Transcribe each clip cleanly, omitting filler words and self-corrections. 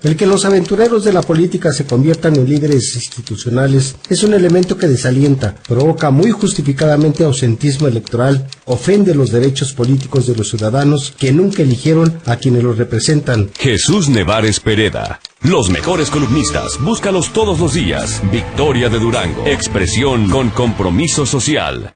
El que los aventureros de la política se conviertan en líderes institucionales es un elemento que desalienta, provoca muy justificadamente ausentismo electoral, ofende los derechos políticos de los ciudadanos que nunca eligieron a quienes los representan. Jesús Nevares Pereda. Los mejores columnistas, búscalos todos los días. Victoria de Durango. Expresión con compromiso social.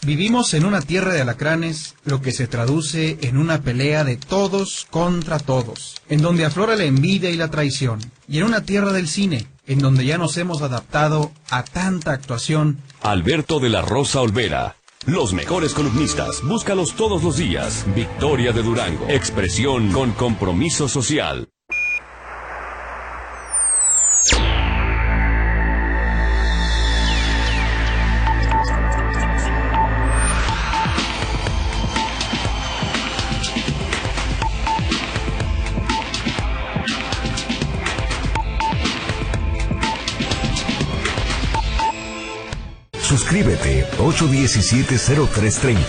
Vivimos en una tierra de alacranes, lo que se traduce en una pelea de todos contra todos, en donde aflora la envidia y la traición, y en una tierra del cine, en donde ya nos hemos adaptado a tanta actuación. Alberto de la Rosa Olvera. Los mejores columnistas, búscalos todos los días. Victoria de Durango. Expresión con compromiso social. Suscríbete 817-0330.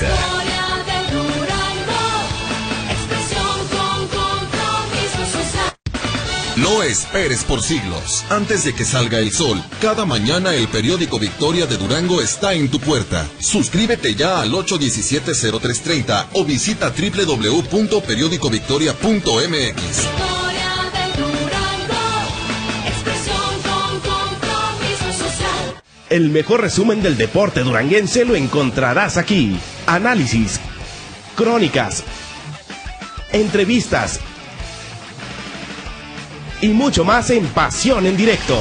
No esperes por siglos. Antes de que salga el sol, cada mañana el periódico Victoria de Durango está en tu puerta. Suscríbete ya al 817-0330 o visita www.periodicovictoria.mx. El mejor resumen del deporte duranguense lo encontrarás aquí. Análisis, crónicas, entrevistas y mucho más en Pasión en Directo.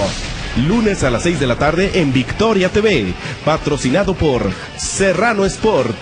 Lunes a las 6 de la tarde en Victoria TV. Patrocinado por Serrano Sport.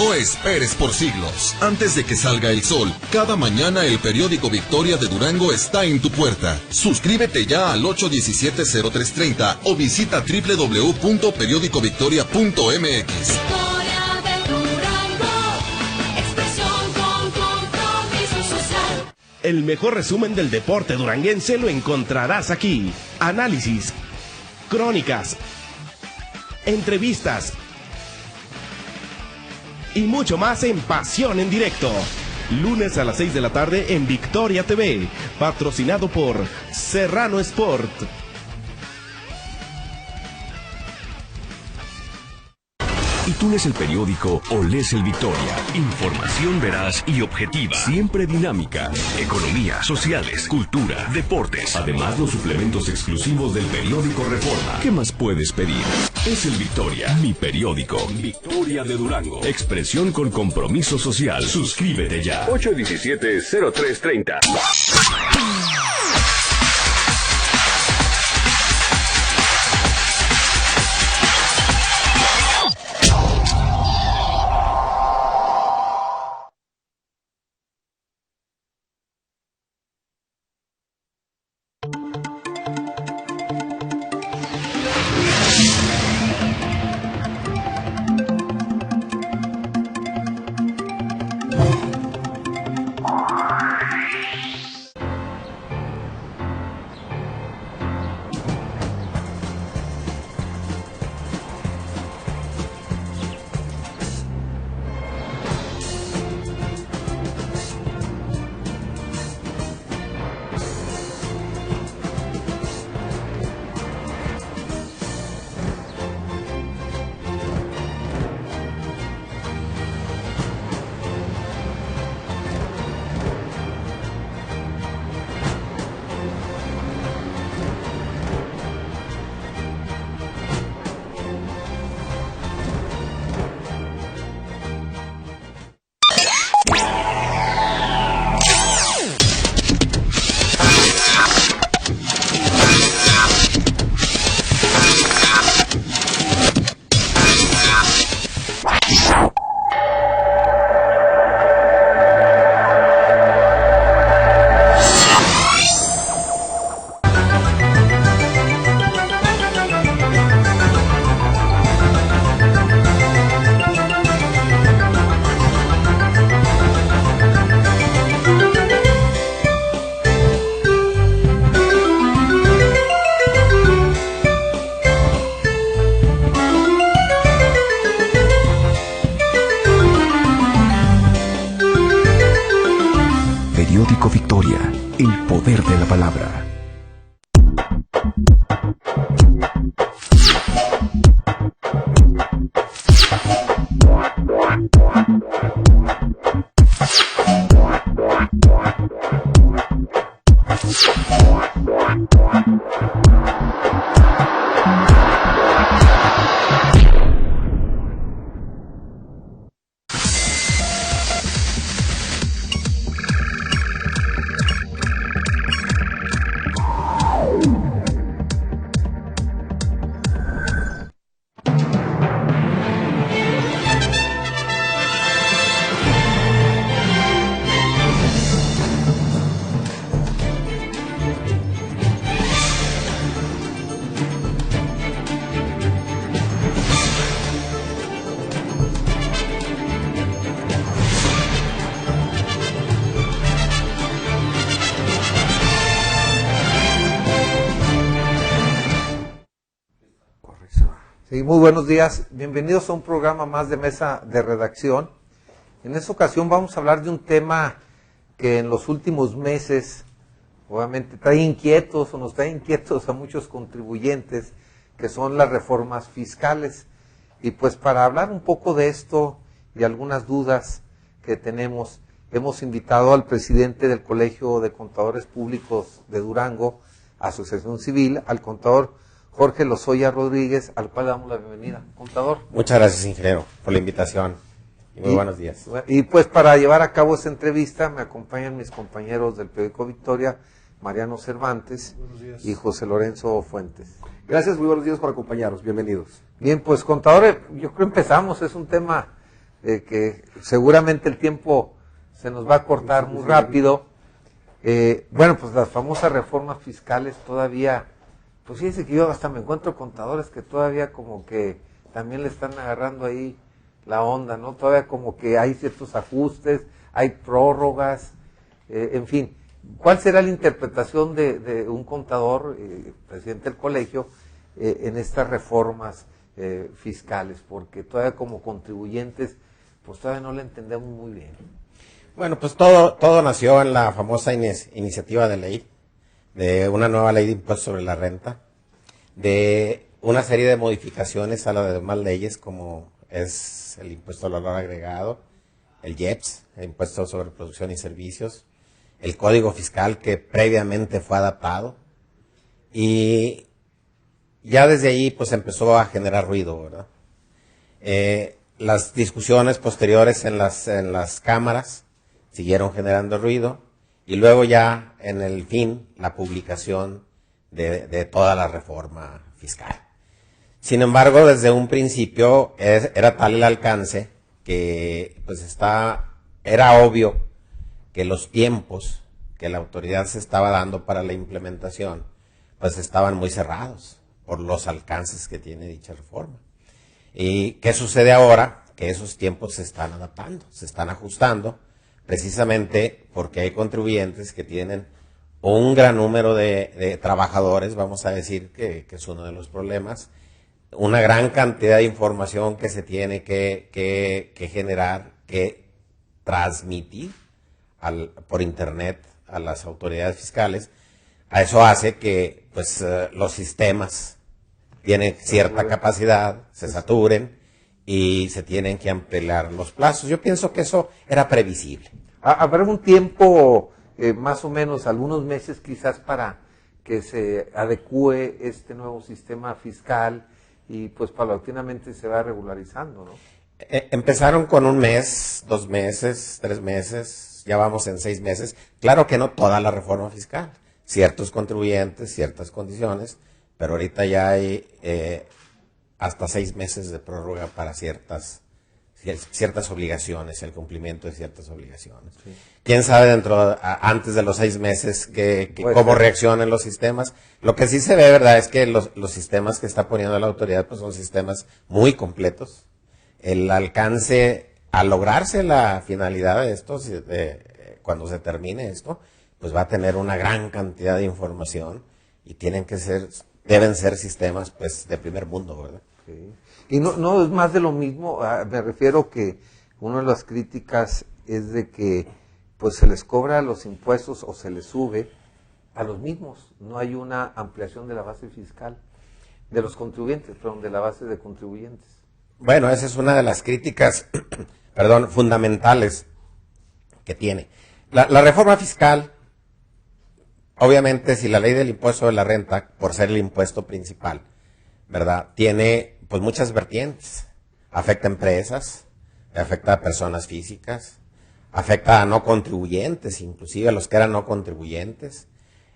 No esperes por siglos. Antes de que salga el sol, cada mañana el periódico Victoria de Durango está en tu puerta. Suscríbete ya al 817-0330 o visita www.periodicovictoria.mx. Victoria de Durango, expresión con compromiso social. El mejor resumen del deporte duranguense lo encontrarás aquí. Análisis, crónicas, entrevistas y mucho más en Pasión en Directo. Lunes a las 6 de la tarde en Victoria TV, patrocinado por Serrano Sport. ¿Y tú lees el periódico o lees el Victoria? Información veraz y objetiva, siempre dinámica. Economía, sociales, cultura, deportes. Además, los suplementos exclusivos del periódico Reforma. ¿Qué más puedes pedir? Es el Victoria, mi periódico. Victoria de Durango. Expresión con compromiso social. Suscríbete ya. 817-0330. Periódico Victoria, el poder de la palabra. Sí, muy buenos días. Bienvenidos a un programa más de Mesa de Redacción. En esta ocasión vamos a hablar de un tema que en los últimos meses, obviamente, trae inquietos o nos trae inquietos a muchos contribuyentes, que son las reformas fiscales. Y pues para hablar un poco de esto y algunas dudas que tenemos, hemos invitado al presidente del Colegio de Contadores Públicos de Durango, Asociación Civil, al contador Jorge Lozoya Rodríguez, al cual le damos la bienvenida. Contador. Muchas gracias, ingeniero, por la invitación. Y muy buenos días. Y pues para llevar a cabo esta entrevista me acompañan mis compañeros del periódico Victoria, Mariano Cervantes y José Lorenzo Fuentes. Gracias, muy buenos días por acompañarnos, bienvenidos. Bien, pues contador, yo creo que empezamos, es un tema que seguramente el tiempo se nos va a cortar muy rápido. Bueno, pues las famosas reformas fiscales todavía, pues fíjense que yo hasta me encuentro contadores que todavía como que también le están agarrando ahí la onda, ¿no? Todavía como que hay ciertos ajustes, hay prórrogas, en fin. ¿Cuál será la interpretación de un contador, presidente del colegio, en estas reformas fiscales? Porque todavía como contribuyentes, pues todavía no la entendemos muy bien. Bueno, pues todo nació en la famosa iniciativa de ley, de una nueva ley de impuestos sobre la renta, de una serie de modificaciones a las demás leyes, como es el impuesto al valor agregado, el IEPS, el impuesto sobre producción y servicios, el código fiscal que previamente fue adaptado, y ya desde ahí pues empezó a generar ruido, ¿verdad? Las discusiones posteriores en las cámaras siguieron generando ruido, y luego ya en el fin la publicación de toda la reforma fiscal. Sin embargo, desde un principio era tal el alcance que pues era obvio que los tiempos que la autoridad se estaba dando para la implementación pues estaban muy cerrados por los alcances que tiene dicha reforma. ¿Y qué sucede ahora? Que esos tiempos se están adaptando, se están ajustando, precisamente porque hay contribuyentes que tienen un gran número de trabajadores, vamos a decir que es uno de los problemas, una gran cantidad de información que se tiene que generar, que transmitir por internet a las autoridades fiscales. A eso hace que pues los sistemas tienen cierta capacidad, se saturen y se tienen que ampliar los plazos. Yo pienso que eso era previsible. ¿Habrá un tiempo, más o menos, algunos meses quizás, para que se adecue este nuevo sistema fiscal y pues paulatinamente se va regularizando, ¿no? Empezaron con 1 mes, 2 meses, 3 meses, ya vamos en 6 meses. Claro que no toda la reforma fiscal, ciertos contribuyentes, ciertas condiciones, pero ahorita ya hay hasta 6 meses de prórroga para ciertas obligaciones, el cumplimiento de ciertas obligaciones. Sí. ¿Quién sabe antes de los 6 meses cómo reaccionan los sistemas? Lo que sí se ve, ¿verdad?, es que los sistemas que está poniendo la autoridad pues son sistemas muy completos. El alcance a lograrse la finalidad de esto, cuando se termine esto, pues va a tener una gran cantidad de información y deben ser sistemas pues de primer mundo, ¿verdad? Sí. Y no es más de lo mismo. Me refiero que una de las críticas es de que pues se les cobra los impuestos o se les sube a los mismos. No hay una ampliación de la base fiscal de los contribuyentes, perdón, de la base de contribuyentes. Bueno, esa es una de las críticas, fundamentales que tiene. La reforma fiscal, obviamente, si la ley del impuesto de la renta, por ser el impuesto principal, ¿verdad?, tiene pues muchas vertientes. Afecta a empresas, afecta a personas físicas, afecta a no contribuyentes, inclusive a los que eran no contribuyentes.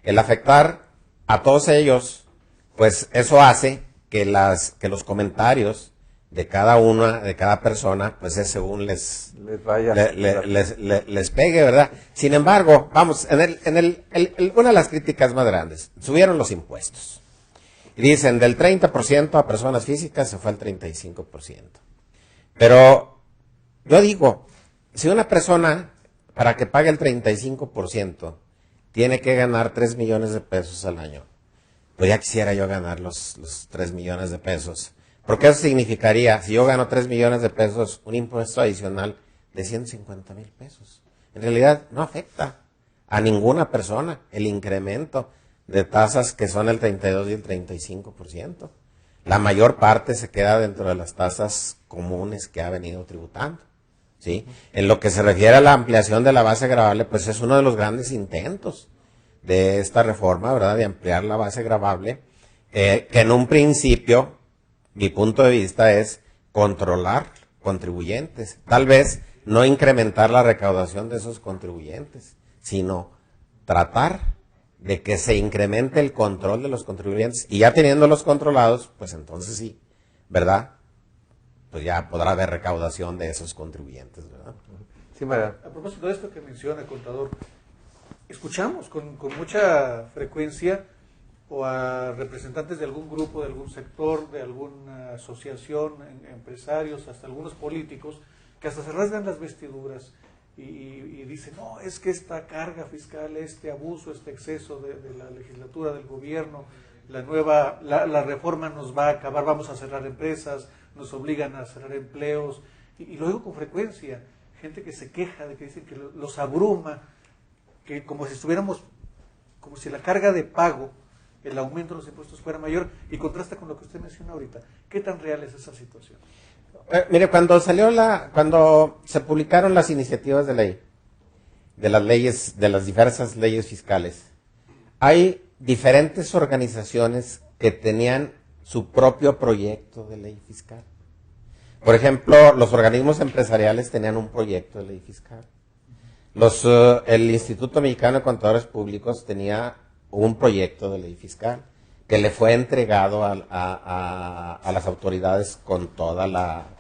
El afectar a todos ellos, pues eso hace que los comentarios de cada persona, pues es según les pegue, ¿verdad? Sin embargo, vamos, una de las críticas más grandes, subieron los impuestos. Y dicen, del 30% a personas físicas se fue al 35%. Pero yo digo, si una persona, para que pague el 35%, tiene que ganar 3 millones de pesos al año, pues ya quisiera yo ganar los 3 millones de pesos. Porque eso significaría, si yo gano 3 millones de pesos, un impuesto adicional de 150,000 pesos. En realidad no afecta a ninguna persona el incremento de tasas que son el 32 y el 35%. La mayor parte se queda dentro de las tasas comunes que ha venido tributando, ¿sí? En lo que se refiere a la ampliación de la base gravable, pues es uno de los grandes intentos de esta reforma, ¿verdad?, de ampliar la base gravable, que en un principio, mi punto de vista es controlar contribuyentes, tal vez no incrementar la recaudación de esos contribuyentes, sino tratar de que se incremente el control de los contribuyentes, y ya teniéndolos controlados, pues entonces sí, ¿verdad?, pues ya podrá haber recaudación de esos contribuyentes, ¿verdad? Sí, María. A propósito de esto que menciona, contador, escuchamos con mucha frecuencia o a representantes de algún grupo, de algún sector, de alguna asociación, empresarios, hasta algunos políticos, que hasta se rasgan las vestiduras y dicen, no, es que esta carga fiscal, este abuso, este exceso de la legislatura, del gobierno, la reforma nos va a acabar, vamos a cerrar empresas, nos obligan a cerrar empleos, y lo digo con frecuencia, gente que se queja de que dicen que los abruma, que como si estuviéramos, como si la carga de pago, el aumento de los impuestos fuera mayor, y contrasta con lo que usted menciona ahorita. ¿Qué tan real es esa situación? Mire, cuando se publicaron las iniciativas de ley, de las diversas leyes fiscales, hay diferentes organizaciones que tenían su propio proyecto de ley fiscal. Por ejemplo, los organismos empresariales tenían un proyecto de ley fiscal. El Instituto Mexicano de Contadores Públicos tenía un proyecto de ley fiscal que le fue entregado a las autoridades con toda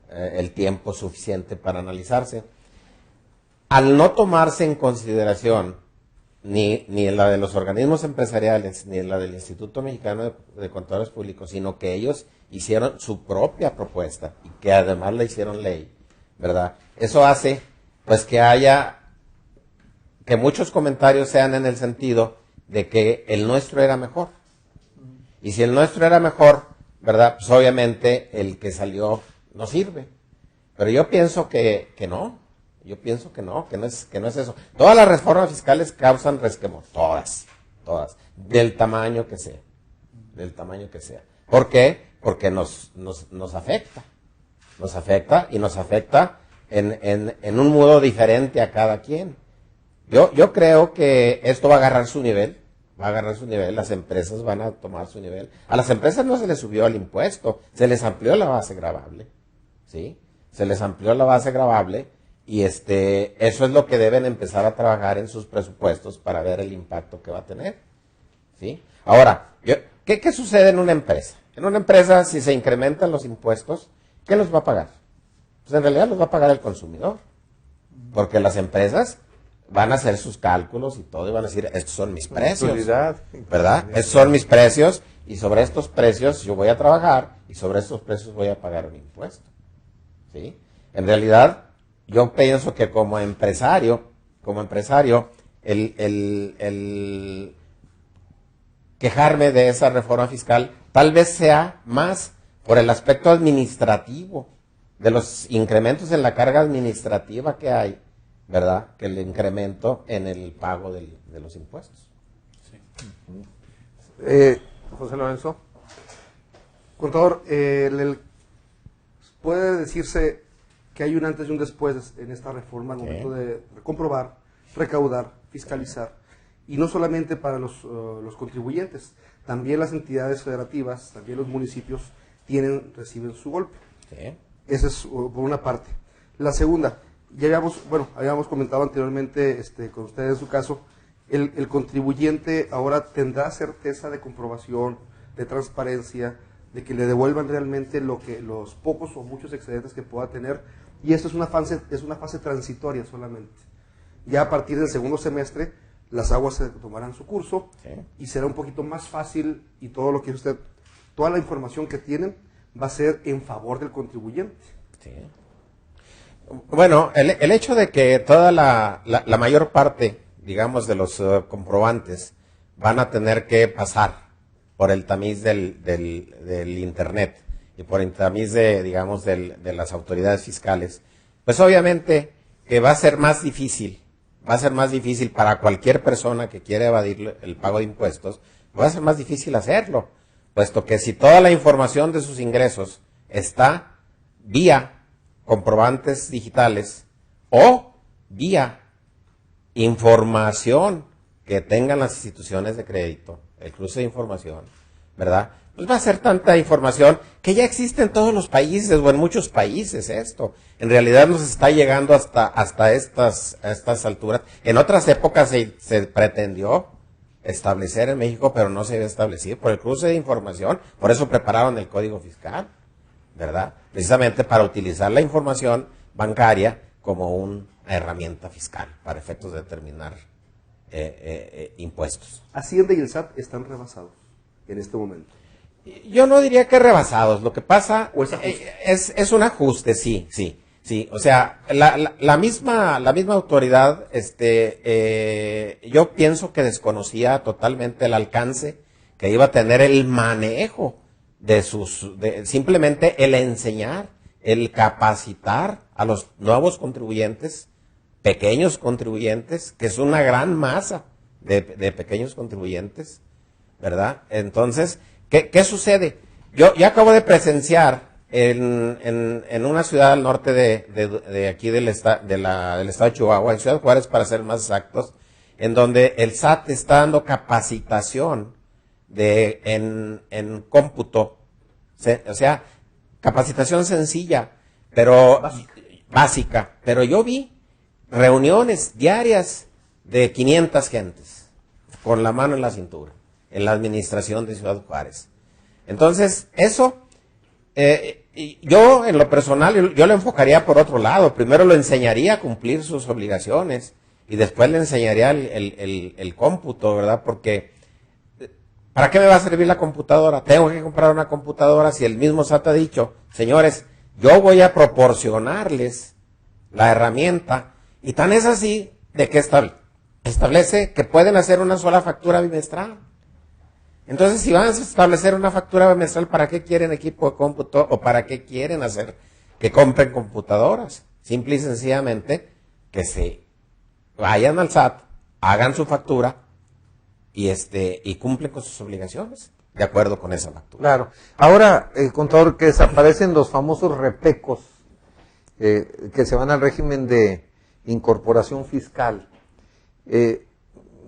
el tiempo suficiente para analizarse. Al no tomarse en consideración ni la de los organismos empresariales ni la del Instituto Mexicano de Contadores Públicos, sino que ellos hicieron su propia propuesta y que además la hicieron ley, ¿verdad? Eso hace pues que muchos comentarios sean en el sentido de que el nuestro era mejor. Y si el nuestro era mejor, ¿verdad? Pues obviamente el que salió no sirve. Pero yo pienso que no. Yo pienso que no es eso. Todas las reformas fiscales causan resquemor, todas, del tamaño que sea. ¿Por qué? Porque nos afecta. Nos afecta y nos afecta en un modo diferente a cada quien. Yo creo que esto va a agarrar su nivel, las empresas van a tomar su nivel. A las empresas no se les subió el impuesto, se les amplió la base gravable, ¿sí? Se les amplió la base gravable y eso es lo que deben empezar a trabajar en sus presupuestos para ver el impacto que va a tener, ¿sí? Ahora, ¿qué sucede en una empresa? En una empresa, si se incrementan los impuestos, ¿qué los va a pagar? Pues en realidad los va a pagar el consumidor, porque las empresas van a hacer sus cálculos y todo y van a decir, estos son mis precios, ¿verdad? Estos son mis precios y sobre estos precios yo voy a trabajar y sobre estos precios voy a pagar un impuesto, ¿sí? En realidad, yo pienso que como empresario, el quejarme de esa reforma fiscal tal vez sea más por el aspecto administrativo, de los incrementos en la carga administrativa que hay, ¿verdad? Que el incremento en el pago de los impuestos. Sí. José Lorenzo. Contador, puede decirse que hay un antes y un después en esta reforma al momento de comprobar, recaudar, fiscalizar, y no solamente para los contribuyentes, también las entidades federativas, también los municipios reciben su golpe. Sí. Esa es por una parte. La segunda, ya habíamos comentado anteriormente con usted en su caso, el contribuyente ahora tendrá certeza de comprobación, de transparencia, de que le devuelvan realmente los pocos o muchos excedentes que pueda tener, y esto es una fase transitoria solamente. Ya a partir del segundo semestre las aguas se tomarán su curso, sí, y será un poquito más fácil, y toda la información que tienen va a ser en favor del contribuyente. Sí. Bueno, el hecho de que toda la mayor parte, digamos, de los comprobantes van a tener que pasar por el tamiz del Internet y por el tamiz de las autoridades fiscales, pues obviamente que va a ser más difícil para cualquier persona que quiera evadir el pago de impuestos, va a ser más difícil hacerlo, puesto que si toda la información de sus ingresos está vía comprobantes digitales o vía información que tengan las instituciones de crédito, el cruce de información, ¿verdad? Pues va a ser tanta información que ya existe en todos los países o en muchos países esto. En realidad nos está llegando hasta estas alturas. En otras épocas se pretendió establecer en México, pero no se había establecido por el cruce de información. Por eso prepararon el Código Fiscal, ¿verdad? Precisamente para utilizar la información bancaria como una herramienta fiscal para efectos de determinar impuestos. Hacienda y el SAT están rebasados en este momento. Yo no diría que rebasados, lo que pasa ¿O es ajuste? es un ajuste, sí. O sea, la misma autoridad, yo pienso que desconocía totalmente el alcance que iba a tener el manejo simplemente el enseñar, el capacitar a los nuevos contribuyentes, pequeños contribuyentes, que es una gran masa de pequeños contribuyentes, ¿verdad? Entonces, ¿qué sucede? Yo acabo de presenciar en una ciudad al norte de aquí del estado de Chihuahua, en Ciudad Juárez para ser más exactos, en donde el SAT está dando capacitación en cómputo, o sea, capacitación sencilla, pero básica, pero yo vi reuniones diarias de 500 gentes con la mano en la cintura en la administración de Ciudad Juárez. Entonces, eso, yo en lo personal, yo lo enfocaría por otro lado. Primero lo enseñaría a cumplir sus obligaciones y después le enseñaría el cómputo, ¿verdad? Porque, ¿para qué me va a servir la computadora? Tengo que comprar una computadora si el mismo SAT ha dicho, señores, yo voy a proporcionarles la herramienta, y tan es así de que establece que pueden hacer una sola factura bimestral. Entonces, si van a establecer una factura bimestral, ¿para qué quieren equipo de cómputo o para qué quieren hacer que compren computadoras? Simple y sencillamente que se vayan al SAT, hagan su factura y cumplen con sus obligaciones de acuerdo con esa factura. Claro. Ahora, contador, que desaparecen los famosos repecos que se van al régimen de incorporación fiscal.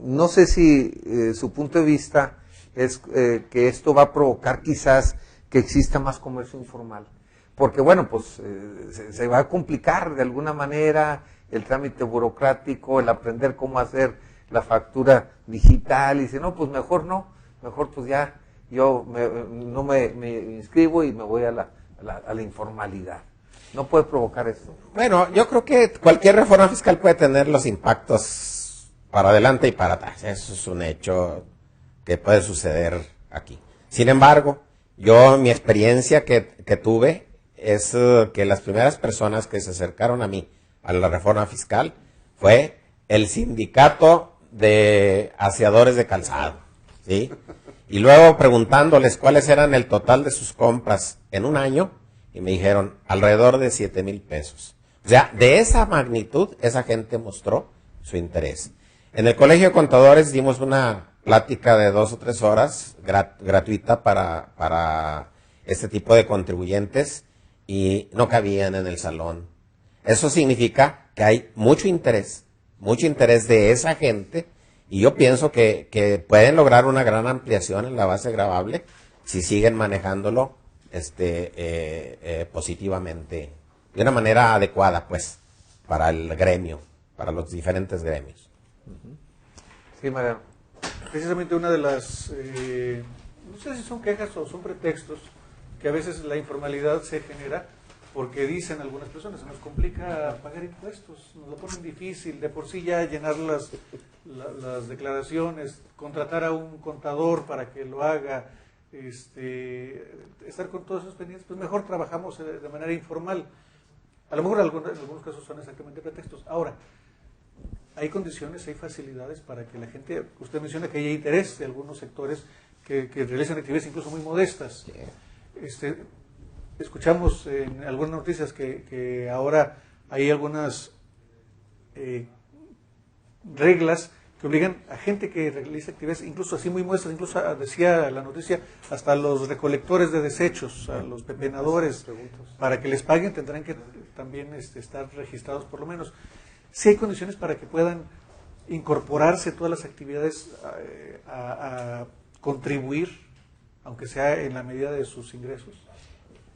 No sé si su punto de vista es que esto va a provocar quizás que exista más comercio informal. Porque bueno, pues se va a complicar de alguna manera el trámite burocrático, el aprender cómo hacer la factura digital, y dice, no, pues mejor pues ya yo no me inscribo y me voy a la informalidad. ¿No puede provocar eso? Bueno, yo creo que cualquier reforma fiscal puede tener los impactos para adelante y para atrás. Eso es un hecho que puede suceder aquí. Sin embargo, mi experiencia que tuve es que las primeras personas que se acercaron a mí a la reforma fiscal fue el sindicato de aseadores de calzado, ¿sí? Y luego preguntándoles cuáles eran el total de sus compras en un año, y me dijeron alrededor de 7,000 pesos. O sea, de esa magnitud, esa gente mostró su interés. En el Colegio de Contadores dimos una plática de 2 o 3 horas gratuita para este tipo de contribuyentes y no cabían en el salón. Eso significa que hay mucho interés de esa gente, y yo pienso que pueden lograr una gran ampliación en la base gravable si siguen manejándolo positivamente, de una manera adecuada, pues, para el gremio, para los diferentes gremios. Sí, Mariano. Precisamente una de las, no sé si son quejas o son pretextos, que a veces la informalidad se genera porque dicen algunas personas, se nos complica pagar impuestos, nos lo ponen difícil, de por sí ya llenar las declaraciones, contratar a un contador para que lo haga, estar con todos esos pendientes, pues mejor trabajamos de manera informal. A lo mejor en algunos casos son exactamente pretextos. Ahora, hay condiciones, hay facilidades para que la gente, usted menciona que hay interés de algunos sectores que realizan actividades incluso muy modestas. Escuchamos en algunas noticias que ahora hay algunas reglas que obligan a gente que realiza actividades incluso así muy modestas, incluso decía la noticia, hasta los recolectores de desechos, a los pepenadores, para que les paguen tendrán que también estar registrados por lo menos. Si hay condiciones para que puedan incorporarse todas las actividades a contribuir, aunque sea en la medida de sus ingresos.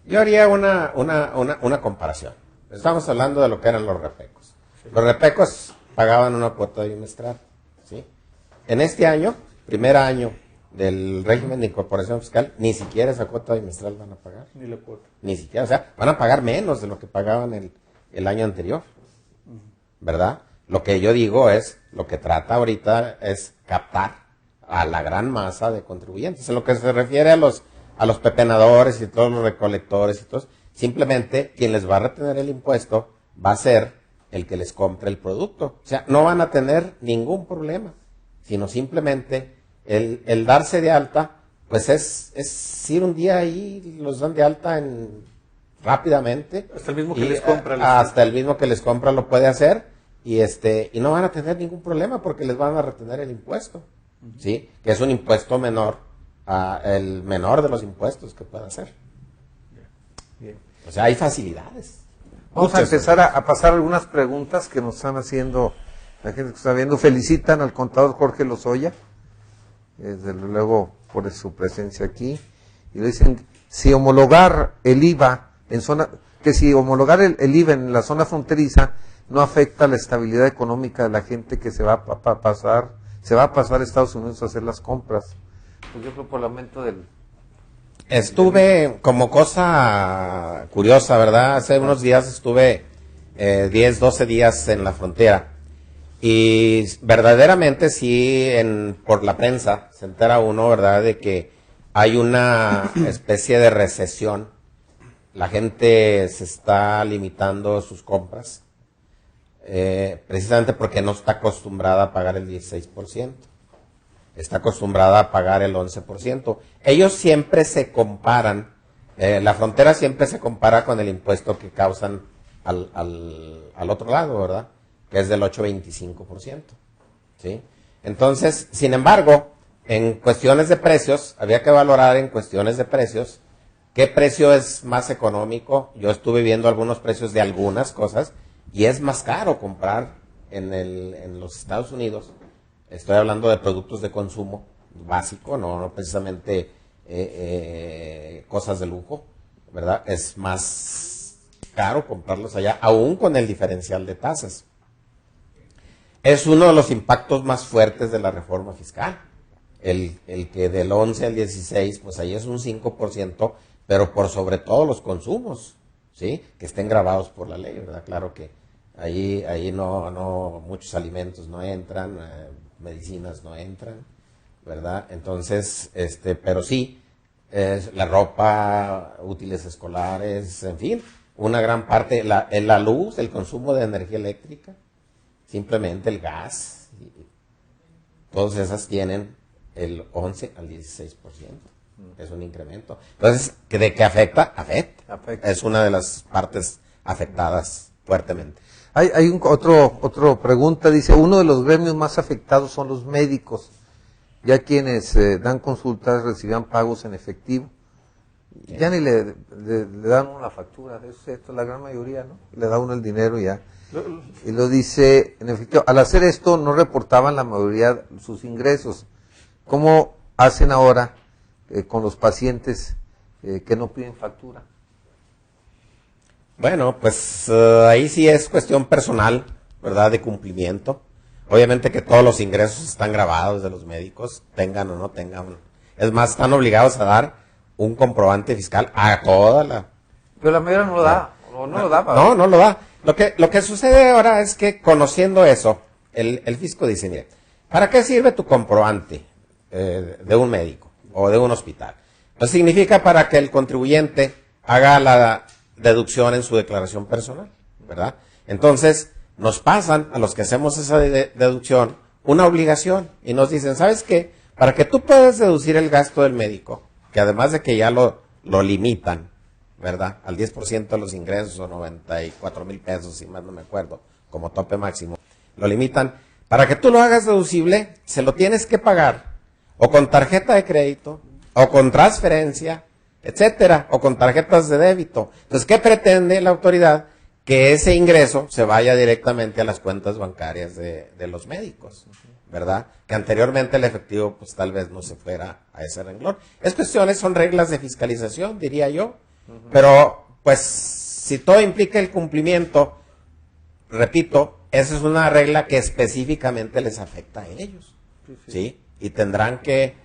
Yo haría una comparación. Estamos hablando de lo que eran los repecos. Sí. Los repecos pagaban una cuota bimestral, ¿sí? En este año, primer año del régimen de incorporación fiscal, ni siquiera esa cuota bimestral van a pagar. Ni la cuota. Ni siquiera, o sea, van a pagar menos de lo que pagaban el año anterior, ¿verdad? Lo que yo digo es, lo que trata ahorita es captar a la gran masa de contribuyentes. En lo que se refiere a los pepenadores y todos los recolectores y todos, simplemente quien les va a retener el impuesto va a ser el que les compre el producto. O sea, no van a tener ningún problema, sino simplemente el darse de alta, pues es ir un día ahí, los dan de alta rápidamente. Hasta el mismo que les compra. Hasta el mismo que les compra lo puede hacer y no van a tener ningún problema porque les van a retener el impuesto, ¿sí? Que es un impuesto menor, el menor de los impuestos que pueda hacer. Bien. O sea, hay facilidades. Vamos a empezar a pasar algunas preguntas que nos están haciendo la gente que está viendo. Felicitan al contador Jorge Lozoya, desde luego por su presencia aquí, y le dicen si homologar el IVA en la zona fronteriza no afecta la estabilidad económica de la gente que se va a pasar a Estados Unidos a hacer las compras. Pues yo creo por el aumento del... Estuve como cosa curiosa, ¿verdad? Hace unos días estuve 10, 12 días en la frontera y verdaderamente sí, por la prensa se entera uno, ¿verdad? De que hay una especie de recesión. La gente se está limitando sus compras precisamente porque no está acostumbrada a pagar el 16%. Está acostumbrada a pagar el 11%. Ellos siempre se comparan, la frontera siempre se compara con el impuesto que causan al otro lado, ¿verdad? Que es del 8.25%, ¿sí? Entonces, sin embargo, en cuestiones de precios, había que valorar en cuestiones de precios, ¿qué precio es más económico? Yo estuve viendo algunos precios de algunas cosas, y es más caro comprar en los Estados Unidos. Estoy hablando de productos de consumo básico, no precisamente cosas de lujo, ¿verdad? Es más caro comprarlos allá, aún con el diferencial de tasas. Es uno de los impactos más fuertes de la reforma fiscal. El que del 11 al 16, pues ahí es un 5%, pero por sobre todo los consumos, ¿sí? Que estén grabados por la ley, ¿verdad? Claro que ahí no muchos alimentos no entran, medicinas no entran, ¿verdad? Entonces, pero sí, la ropa, útiles escolares, en fin, una gran parte, la luz, el consumo de energía eléctrica, simplemente el gas, todas esas tienen el 11 al 16%. Es un incremento. Entonces, ¿de qué afecta? Afecta. Es una de las partes afectadas fuertemente. Hay otro pregunta, dice, uno de los gremios más afectados son los médicos, ya quienes dan consultas recibían pagos en efectivo. Ya ni le dan una factura, esto la gran mayoría, ¿no? Le da uno el dinero y ya. Y lo dice, en efectivo, al hacer esto no reportaban la mayoría sus ingresos. ¿Cómo hacen ahora con los pacientes que no piden factura? Bueno, pues ahí sí es cuestión personal, ¿verdad? De cumplimiento. Obviamente que todos los ingresos están grabados de los médicos, tengan o no tengan. Es más, están obligados a dar un comprobante fiscal a toda la... Pero la mayoría no lo da, o no lo da. No lo da. Lo que sucede ahora es que conociendo eso, el fisco dice, mire, ¿para qué sirve tu comprobante de un médico o de un hospital? Pues significa para que el contribuyente haga la deducción en su declaración personal, ¿verdad? Entonces, nos pasan a los que hacemos esa deducción una obligación y nos dicen, ¿sabes qué? Para que tú puedas deducir el gasto del médico, que además de que ya lo limitan, ¿verdad? Al 10% de los ingresos o 94,000 pesos, si más no me acuerdo, como tope máximo, lo limitan. Para que tú lo hagas deducible, se lo tienes que pagar o con tarjeta de crédito o con transferencia, etcétera, o con tarjetas de débito. Entonces, ¿qué pretende la autoridad? Que ese ingreso se vaya directamente a las cuentas bancarias de los médicos, ¿verdad? Que anteriormente el efectivo, pues tal vez no se fuera a ese renglón. Son reglas de fiscalización, diría yo, pero pues si todo implica el cumplimiento, repito, esa es una regla que específicamente les afecta a ellos, ¿sí? Y tendrán que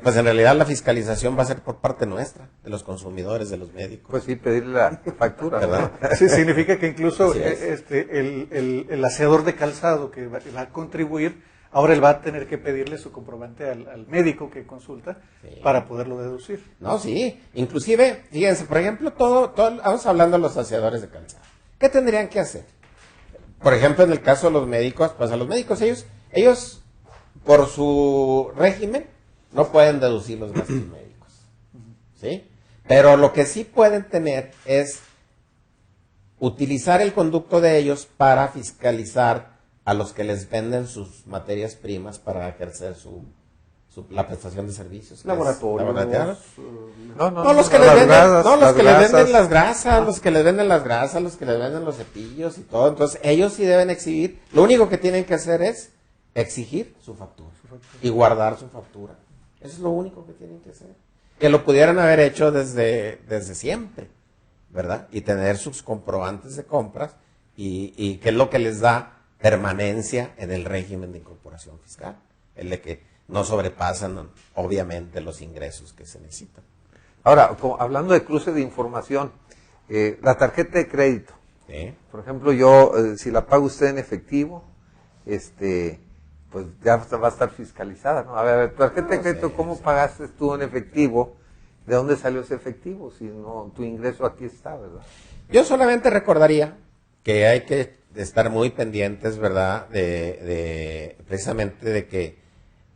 Pues en realidad la fiscalización va a ser por parte nuestra, de los consumidores, de los médicos. Pues sí, pedirle la factura, ¿verdad? Sí, significa que incluso Así es. el aseador de calzado que va a contribuir, ahora él va a tener que pedirle su comprobante al médico que consulta para poderlo deducir. No, sí. Inclusive, fíjense, por ejemplo, vamos hablando de los aseadores de calzado. ¿Qué tendrían que hacer? Por ejemplo, en el caso de los médicos, pues a los médicos ellos por su régimen, no pueden deducir los gastos médicos, ¿sí? Pero lo que sí pueden tener es utilizar el conducto de ellos para fiscalizar a los que les venden sus materias primas para ejercer la prestación de servicios. Laboratorios. No, los que les venden las grasas, los que les venden las grasas, los que les venden los cepillos y todo. Entonces, ellos sí deben exhibir. Lo único que tienen que hacer es exigir su factura y guardar su factura. Eso es lo único que tienen que hacer. Que lo pudieran haber hecho desde siempre, ¿verdad? Y tener sus comprobantes de compras y que es lo que les da permanencia en el régimen de incorporación fiscal. El de que no sobrepasan, obviamente, los ingresos que se necesitan. Ahora, hablando de cruce de información, la tarjeta de crédito. ¿Sí? Por ejemplo, yo, si la paga usted en efectivo, pues ya va a estar fiscalizada, ¿no? A ver, tarjeta de crédito, ¿cómo pagaste tú en efectivo? ¿De dónde salió ese efectivo? Si no, tu ingreso aquí está, ¿verdad? Yo solamente recordaría que hay que estar muy pendientes, ¿verdad? Precisamente de que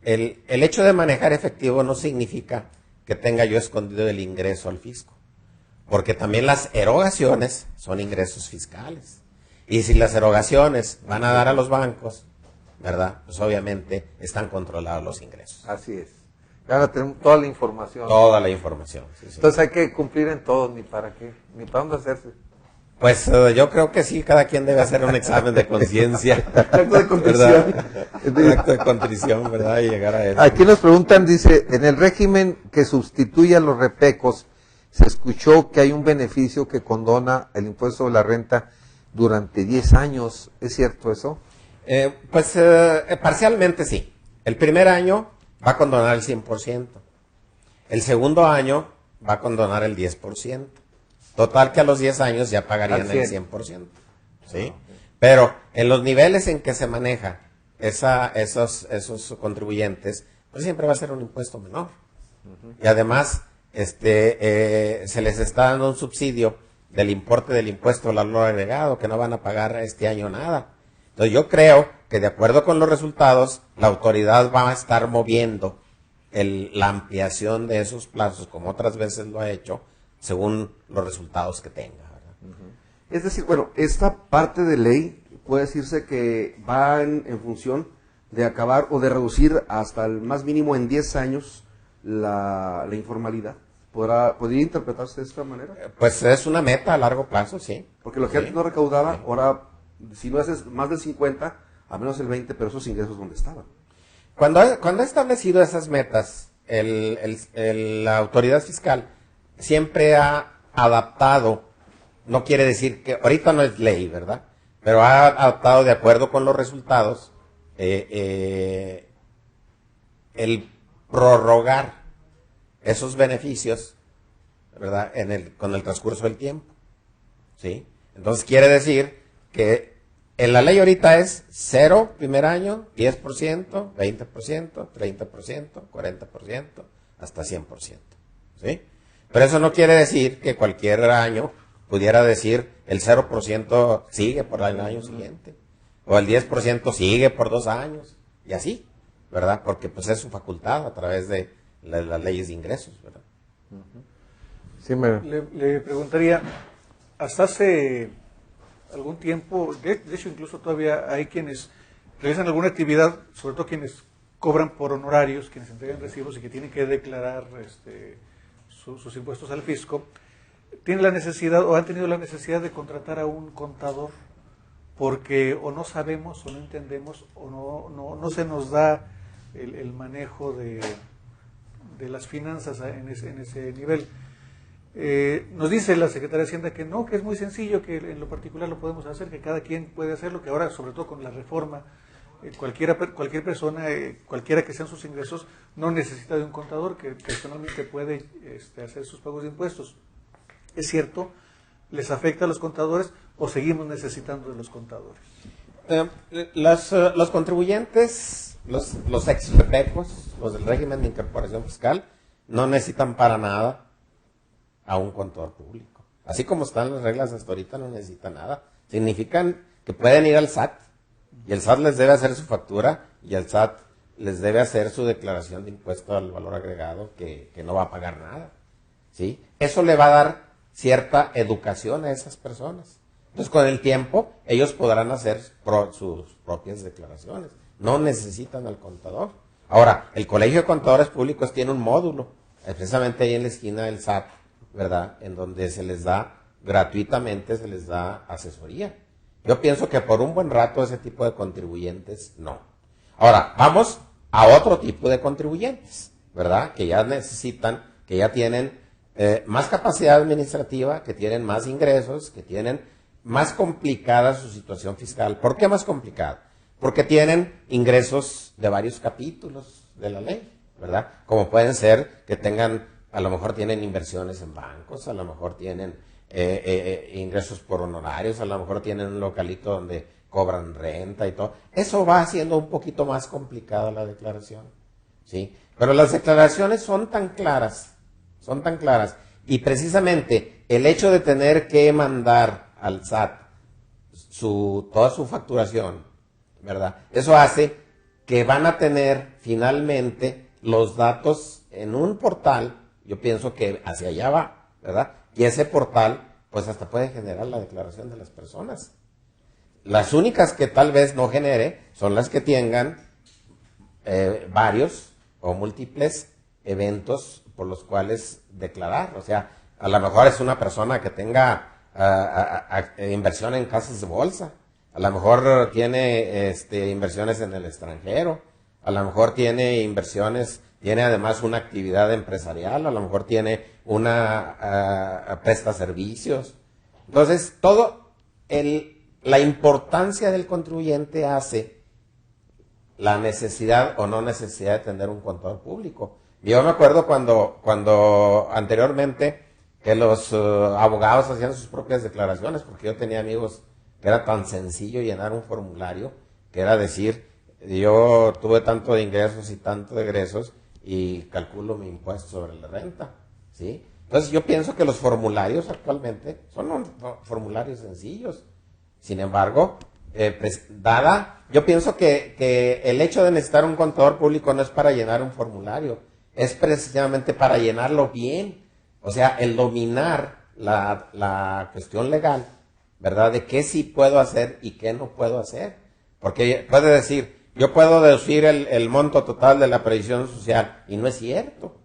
el hecho de manejar efectivo no significa que tenga yo escondido el ingreso al fisco, porque también las erogaciones son ingresos fiscales. Y si las erogaciones van a dar a los bancos, ¿verdad? Pues obviamente están controlados los ingresos. Así es. Ahora tenemos toda la información. Toda la información. Sí, sí. Entonces hay que cumplir en todo, ni para qué, ni para dónde hacerse. Pues yo creo que sí, cada quien debe hacer un examen de conciencia. Acto de contrición. Un acto de contrición, ¿verdad? Y llegar a eso. Aquí nos preguntan, dice, en el régimen que sustituye a los repecos, se escuchó que hay un beneficio que condona el impuesto de la renta durante 10 años. ¿Es cierto eso? Parcialmente sí. El primer año va a condonar el 100%. El segundo año va a condonar el 10%. Total que a los 10 años ya pagarían el 100%. ¿Sí? Pero en los niveles en que se maneja esos contribuyentes, pues siempre va a ser un impuesto menor. Y además, se les está dando un subsidio del importe del impuesto al valor agregado, que no van a pagar este año nada. Entonces yo creo que de acuerdo con los resultados, la autoridad va a estar moviendo la ampliación de esos plazos, como otras veces lo ha hecho, según los resultados que tenga, ¿verdad? Es decir, bueno, esta parte de ley puede decirse que va en función de acabar o de reducir hasta el más mínimo en 10 años la informalidad. ¿Podría interpretarse de esta manera? Pues es una meta a largo plazo, sí. Porque lo que antes no recaudaba, ahora, si no haces más del 50, a menos el 20, pero esos ingresos ¿dónde estaban? Cuando ha establecido esas metas, la autoridad fiscal siempre ha adaptado, no quiere decir que, ahorita no es ley, ¿verdad? Pero ha adaptado de acuerdo con los resultados, el prorrogar esos beneficios, ¿verdad? Con el transcurso del tiempo, ¿sí? Entonces quiere decir que en la ley ahorita es 0 primer año, 10%, 20%, 30%, 40%, hasta 100%, ¿sí? Pero eso no quiere decir que cualquier año pudiera decir el 0% sigue por el año siguiente, o el 10% sigue por 2 años, y así, ¿verdad? Porque pues es su facultad a través de las leyes de ingresos, ¿verdad? Sí, le preguntaría, hasta hace algún tiempo, de hecho incluso todavía hay quienes realizan alguna actividad, sobre todo quienes cobran por honorarios, quienes entregan recibos y que tienen que declarar sus impuestos al fisco, tienen la necesidad o han tenido la necesidad de contratar a un contador porque o no sabemos o no entendemos o no se nos da el manejo de las finanzas en ese nivel. Nos dice la Secretaría de Hacienda que no, que es muy sencillo, que en lo particular lo podemos hacer, que cada quien puede hacerlo, que ahora sobre todo con la reforma cualquier persona, cualquiera que sean sus ingresos, no necesita de un contador que personalmente puede hacer sus pagos de impuestos. ¿Es cierto? ¿Les afecta a los contadores o seguimos necesitando de los contadores? Los contribuyentes, los ex-repecos, los del régimen de incorporación fiscal, no necesitan para nada a un contador público. Así como están las reglas hasta ahorita, no necesitan nada. Significan que pueden ir al SAT y el SAT les debe hacer su factura y el SAT les debe hacer su declaración de impuesto al valor agregado que no va a pagar nada. ¿Sí? Eso le va a dar cierta educación a esas personas. Entonces, con el tiempo, ellos podrán hacer sus propias declaraciones. No necesitan al contador. Ahora, el Colegio de Contadores Públicos tiene un módulo, precisamente ahí en la esquina del SAT, ¿verdad? En donde se les da gratuitamente, se les da asesoría. Yo pienso que por un buen rato ese tipo de contribuyentes no. Ahora, vamos a otro tipo de contribuyentes, ¿verdad? Que ya necesitan, que ya tienen más capacidad administrativa, que tienen más ingresos, que tienen más complicada su situación fiscal. ¿Por qué más complicada? Porque tienen ingresos de varios capítulos de la ley, ¿verdad? Como pueden ser que tengan, a lo mejor tienen inversiones en bancos, a lo mejor tienen ingresos por honorarios, a lo mejor tienen un localito donde cobran renta y todo. Eso va haciendo un poquito más complicada la declaración, ¿sí? Pero las declaraciones son tan claras, y precisamente el hecho de tener que mandar al SAT toda su facturación, ¿verdad? Eso hace que van a tener finalmente los datos en un portal. Yo pienso que hacia allá va, ¿verdad? Y ese portal, pues hasta puede generar la declaración de las personas. Las únicas que tal vez no genere son las que tengan varios o múltiples eventos por los cuales declarar. O sea, a lo mejor es una persona que tenga inversión en casas de bolsa, a lo mejor tiene inversiones en el extranjero, a lo mejor tiene inversiones, tiene además una actividad empresarial, a lo mejor tiene presta servicios. Entonces, la importancia del contribuyente hace la necesidad o no necesidad de tener un contador público. Yo me acuerdo cuando anteriormente que los abogados hacían sus propias declaraciones, porque yo tenía amigos que era tan sencillo llenar un formulario, que era decir, yo tuve tanto de ingresos y tanto de egresos y calculo mi impuesto sobre la renta, ¿sí? Entonces yo pienso que los formularios actualmente son formularios sencillos. Sin embargo, yo pienso que el hecho de necesitar un contador público no es para llenar un formulario, es precisamente para llenarlo bien. O sea, el dominar la cuestión legal, ¿verdad? De qué sí puedo hacer y qué no puedo hacer. Porque puede decir, yo puedo deducir el monto total de la previsión social, y no es cierto,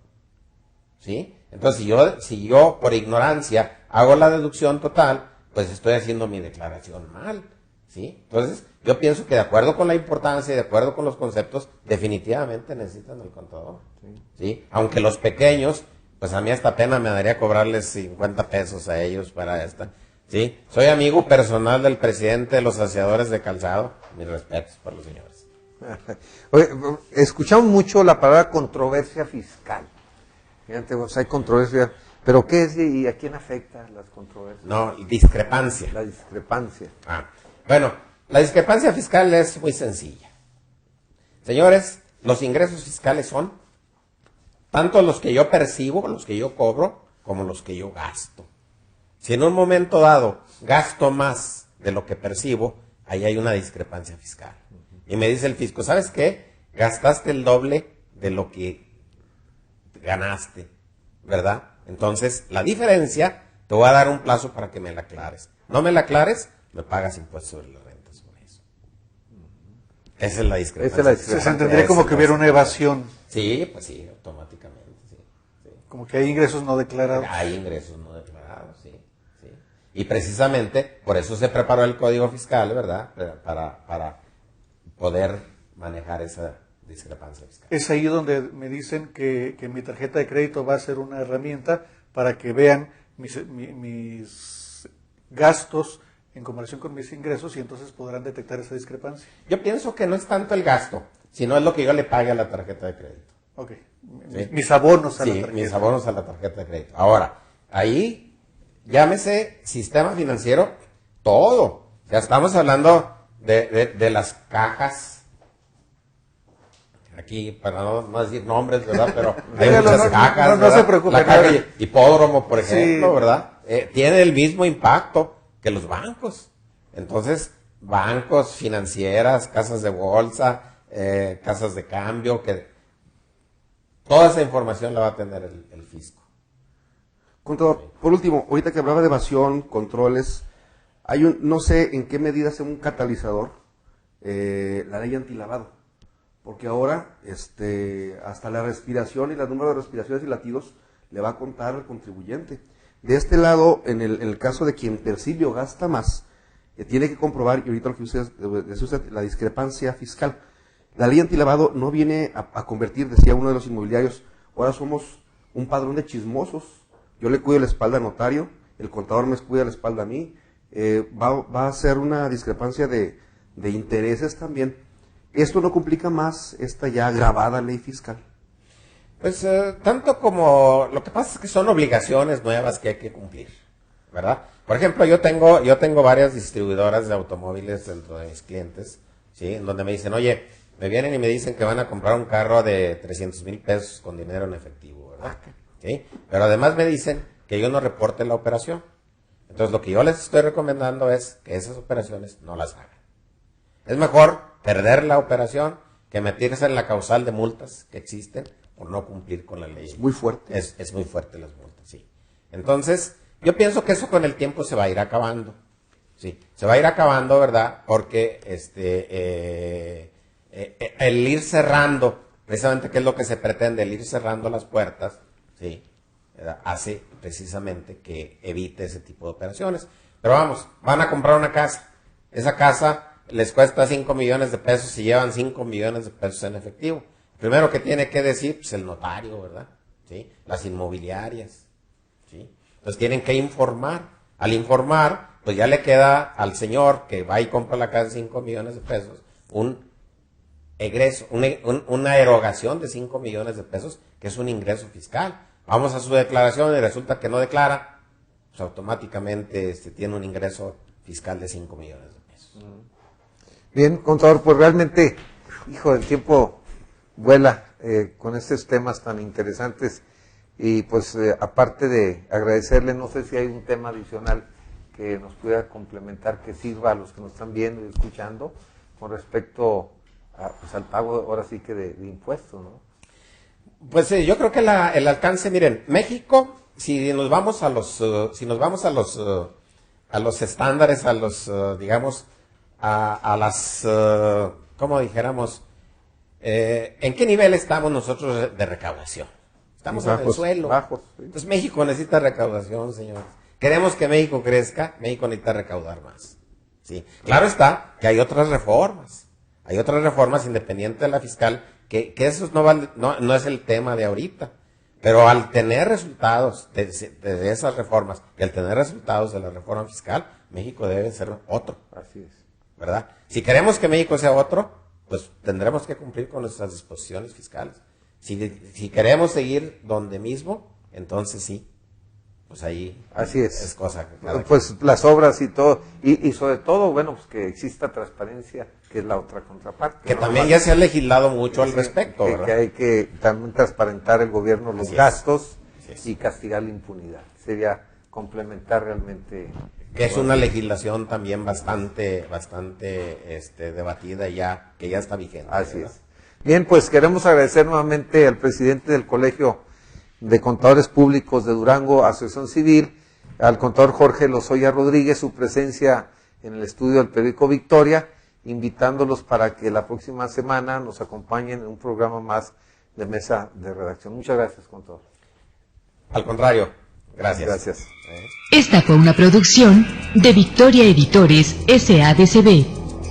¿sí? Entonces, si yo por ignorancia hago la deducción total, pues estoy haciendo mi declaración mal, ¿sí? Entonces, yo pienso que de acuerdo con la importancia y de acuerdo con los conceptos, definitivamente necesitan el contador, ¿sí? Aunque los pequeños, pues a mí hasta pena me daría cobrarles 50 pesos a ellos para esta, ¿sí? Soy amigo personal del presidente de los aseadores de calzado, mis respetos por los señores. Oye, escuchamos mucho la palabra controversia fiscal. Fíjate, pues hay controversia, pero ¿qué es y a quién afecta las controversias? No, discrepancia. La discrepancia. Bueno, la discrepancia fiscal es muy sencilla. Señores, los ingresos fiscales son tanto los que yo percibo, los que yo cobro, como los que yo gasto. Si en un momento dado gasto más de lo que percibo, ahí hay una discrepancia fiscal. Y me dice el fisco, ¿sabes qué? Gastaste el doble de lo que ganaste, ¿verdad? Entonces, la diferencia, te voy a dar un plazo para que me la aclares. No me la aclares, me pagas impuestos sobre la renta sobre eso. Esa es la discrepancia. Se entendería como que hubiera una evasión. Sí, pues sí, automáticamente, sí. Como que hay ingresos no declarados. Hay ingresos no declarados, sí. Y precisamente, por eso se preparó el Código Fiscal, ¿verdad? Para poder manejar esa discrepancia fiscal. Es ahí donde me dicen que mi tarjeta de crédito va a ser una herramienta para que vean mis gastos en comparación con mis ingresos y entonces podrán detectar esa discrepancia. Yo pienso que no es tanto el gasto, sino es lo que yo le pague a la tarjeta de crédito. Ok. ¿Sí? Mis abonos a la Sí, tarjeta. mis abonos a la tarjeta de crédito. Ahora, ahí, llámese sistema financiero, todo. Ya estamos hablando de las cajas. Aquí, para no decir nombres, ¿verdad? Pero hay Dígalo, muchas cajas, no ¿verdad? se preocupe, La caja claro. Hipódromo, por ejemplo, Sí. ¿verdad? Tiene el mismo impacto que los bancos. Entonces, bancos, financieras, casas de bolsa, casas de cambio, que toda esa información la va a tener el fisco. Contador, por último, ahorita que hablaba de evasión, controles, no sé en qué medida sea un catalizador la ley antilavado. Porque ahora hasta la respiración y el número de respiraciones y latidos le va a contar al contribuyente. De este lado, en el caso de quien percibe o gasta más, tiene que comprobar, y ahorita lo que decía usted, la discrepancia fiscal. La ley antilavado no viene a convertir, decía uno de los inmobiliarios, ahora somos un padrón de chismosos. Yo le cuido la espalda al notario, el contador me cuida la espalda a mí. Va a ser una discrepancia de intereses también. ¿Esto no complica más esta ya agravada ley fiscal? Pues tanto como, lo que pasa es que son obligaciones nuevas que hay que cumplir, ¿verdad? Por ejemplo, yo tengo varias distribuidoras de automóviles dentro de mis clientes, ¿sí? En donde me dicen, oye, me vienen y me dicen que van a comprar un carro de 300,000 pesos con dinero en efectivo, ¿verdad? ¿Sí? Pero además me dicen que yo no reporte la operación. Entonces lo que yo les estoy recomendando es que esas operaciones no las hagan. Es mejor perder la operación que meterse en la causal de multas que existen por no cumplir con la ley. Es muy fuerte. Es muy fuerte las multas, sí. Entonces, yo pienso que eso con el tiempo se va a ir acabando. Sí, se va a ir acabando, ¿verdad? Porque el ir cerrando, precisamente qué es lo que se pretende, el ir cerrando las puertas, sí, ¿verdad? Hace precisamente que evite ese tipo de operaciones. Pero vamos, van a comprar una casa. Esa casa les cuesta 5 millones de pesos y llevan 5 millones de pesos en efectivo. Primero que tiene que decir, pues el notario, ¿verdad? ¿Sí? Las inmobiliarias, ¿sí? Entonces tienen que informar. Al informar, pues ya le queda al señor que va y compra la casa de 5 millones de pesos un egreso, una erogación de 5 millones de pesos, que es un ingreso fiscal. Vamos a su declaración y resulta que no declara, pues automáticamente tiene un ingreso fiscal de 5 millones de pesos. Bien, contador, pues realmente, hijo, el tiempo vuela con estos temas tan interesantes y pues aparte de agradecerle, no sé si hay un tema adicional que nos pueda complementar, que sirva a los que nos están viendo y escuchando con respecto pues, al pago ahora sí que de impuestos, ¿no? Pues yo creo que el alcance, miren, México, si nos vamos a los estándares, digamos, a las, ¿cómo dijéramos? ¿En qué nivel estamos nosotros de recaudación? Estamos en el suelo. Bajos, sí. Entonces México necesita recaudación, señores. Queremos que México crezca, México necesita recaudar más. ¿Sí? Claro está que hay otras reformas. Hay otras reformas independientes de la fiscal, que eso no es el tema de ahorita. Pero al tener resultados de esas reformas y al tener resultados de la reforma fiscal, México debe ser otro. Así es. ¿Verdad? Si queremos que México sea otro, pues tendremos que cumplir con nuestras disposiciones fiscales. Si queremos seguir donde mismo, entonces sí, pues ahí así es cosa. Pues las obras y todo, y sobre todo, bueno, pues que exista transparencia, que es la otra contraparte. Que ¿no? también ya se ha legislado mucho al respecto, ¿verdad? Que hay que también transparentar el gobierno los Así gastos es. y castigar la impunidad. Sería complementar realmente. Que es una legislación también bastante debatida ya, que ya está vigente. Así ¿verdad? es. Bien, pues queremos agradecer nuevamente al presidente del Colegio de Contadores Públicos de Durango, Asociación Civil, al contador Jorge Lozoya Rodríguez, su presencia en el estudio del periódico Victoria, invitándolos para que la próxima semana nos acompañen en un programa más de mesa de redacción. Muchas gracias, contador. Al contrario, gracias. Gracias. Esta fue una producción de Victoria Editores S.A.D.C.B.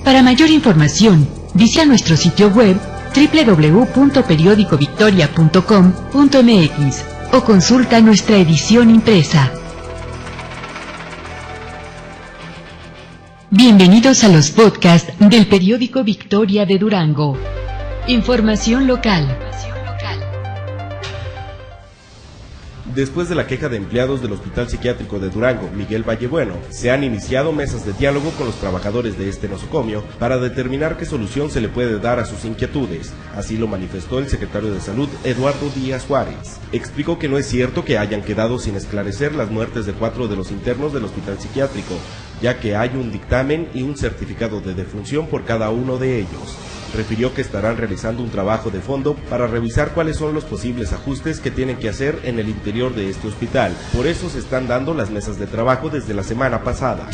Para mayor información, visita nuestro sitio web www.periodicovictoria.com.mx o consulta nuestra edición impresa. Bienvenidos a los podcasts del periódico Victoria de Durango. Información local. Después de la queja de empleados del Hospital Psiquiátrico de Durango, Miguel Vallebueno, se han iniciado mesas de diálogo con los trabajadores de este nosocomio para determinar qué solución se le puede dar a sus inquietudes. Así lo manifestó el secretario de Salud, Eduardo Díaz Juárez. Explicó que no es cierto que hayan quedado sin esclarecer las muertes de 4 de los internos del Hospital Psiquiátrico, ya que hay un dictamen y un certificado de defunción por cada uno de ellos. Refirió que estarán realizando un trabajo de fondo para revisar cuáles son los posibles ajustes que tienen que hacer en el interior de este hospital. Por eso se están dando las mesas de trabajo desde la semana pasada.